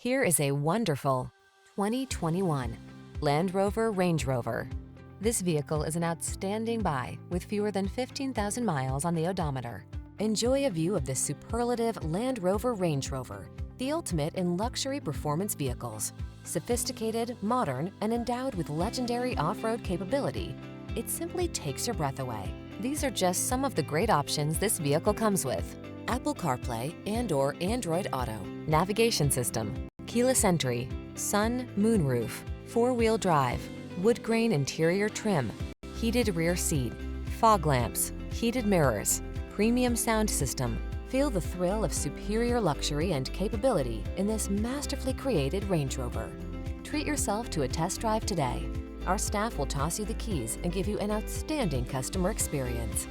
Here is a wonderful 2021 Land Rover Range Rover. This vehicle is an outstanding buy with fewer than 15,000 miles on the odometer. Enjoy a view of this superlative Land Rover Range Rover, the ultimate in luxury performance vehicles. Sophisticated, modern, and endowed with legendary off-road capability, it simply takes your breath away. These are just some of the great options this vehicle comes with: Apple CarPlay and/or Android Auto, navigation system, keyless entry, sun, moonroof, four-wheel drive, wood grain interior trim, heated rear seat, fog lamps, heated mirrors, premium sound system. Feel the thrill of superior luxury and capability in this masterfully created Range Rover. Treat yourself to a test drive today. Our staff will toss you the keys and give you an outstanding customer experience.